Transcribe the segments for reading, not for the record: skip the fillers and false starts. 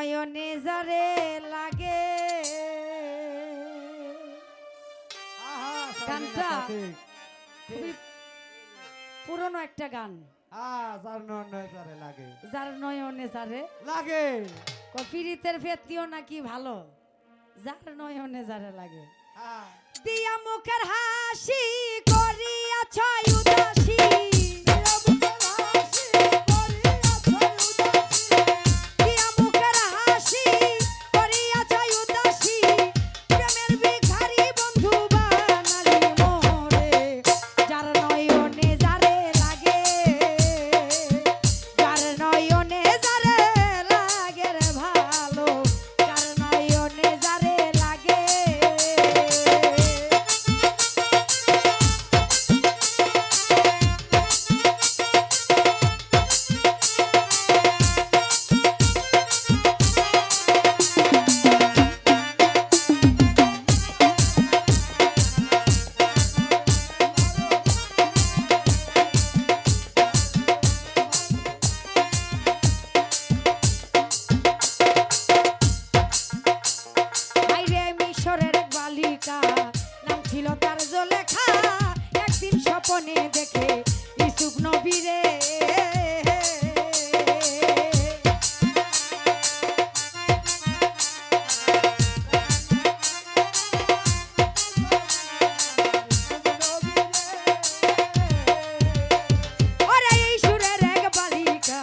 নয়নে যারে লাগে। গানটা খুবই পুরনো একটা গান। যার নয়নে যারে লাগে ফিরিতের ফেতিও নাকি ভালো, যার নয়নে যারে লাগে। দিয়া মুখের হাসি করিয়াছ উদাসী, দিয়া মুখের হাসি করিয়াছ উদাসী, প্রেমের ভিখারি বন্ধু বানালি মোরে। যার নয়নে যারে লাগে, যার নয়নে যারে লাগে রে ভালো, যার নয়নে যারে লাগে। নাম ছিল তার জলেখা, একদিন স্বপনে দেখে ইউসুফ নবীরে। ওরে এই সুরের এক বালিকা,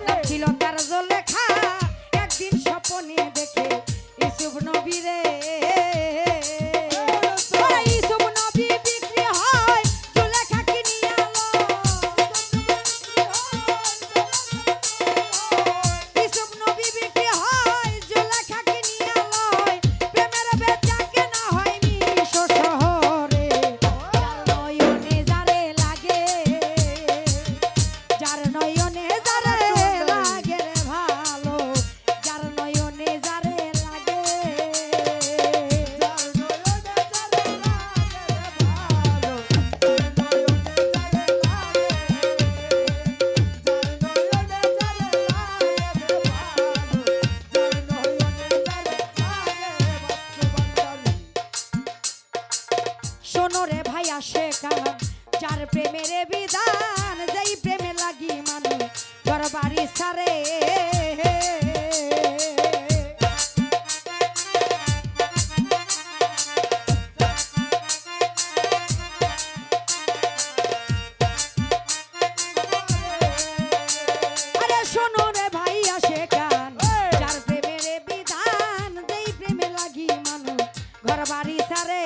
নাম ছিল তার জলেখা, একদিন স্বপনে দেখে ইউসুফ নবীরে। শোনোরে ভাই আসে কান, যার প্রেমের বিধান, যেই প্রেমে লাগি মানুষ ঘর বাড়ি সারে। আরে শোনোরে ভাই আসে কান, যার প্রেমের বিধান, যেই প্রেমে লাগি মানুষ ঘর বাড়ি সারে।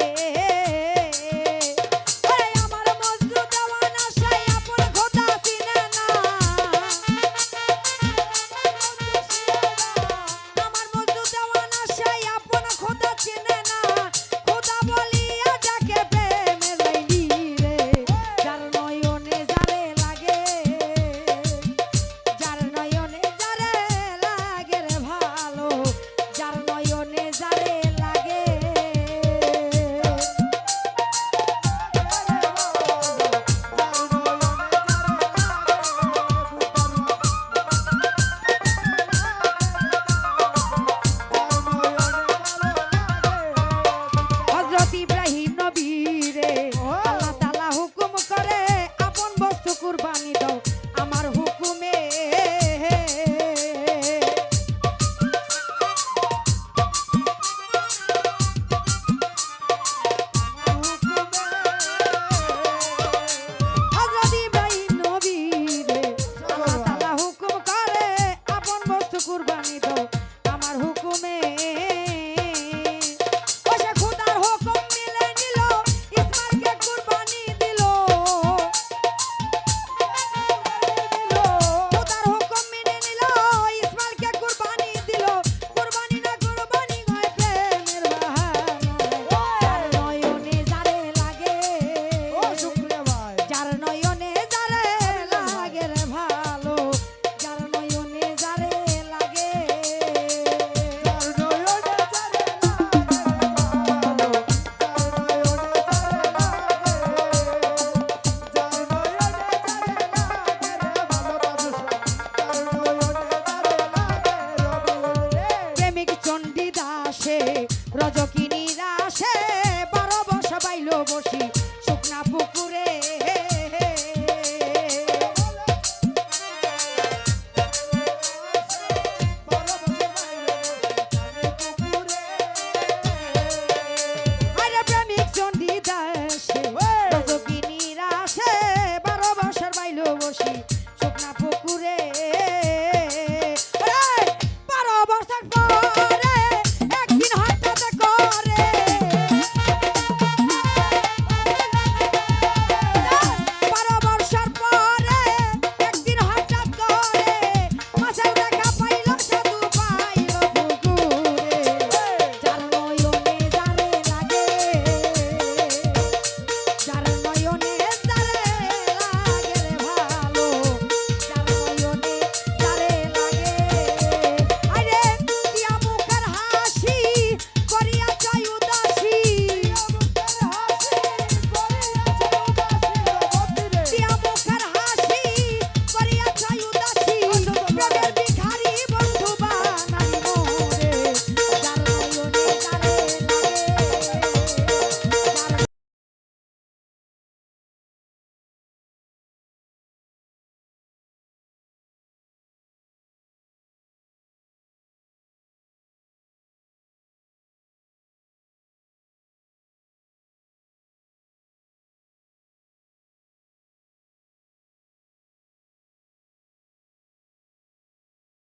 কুরবানি দাও।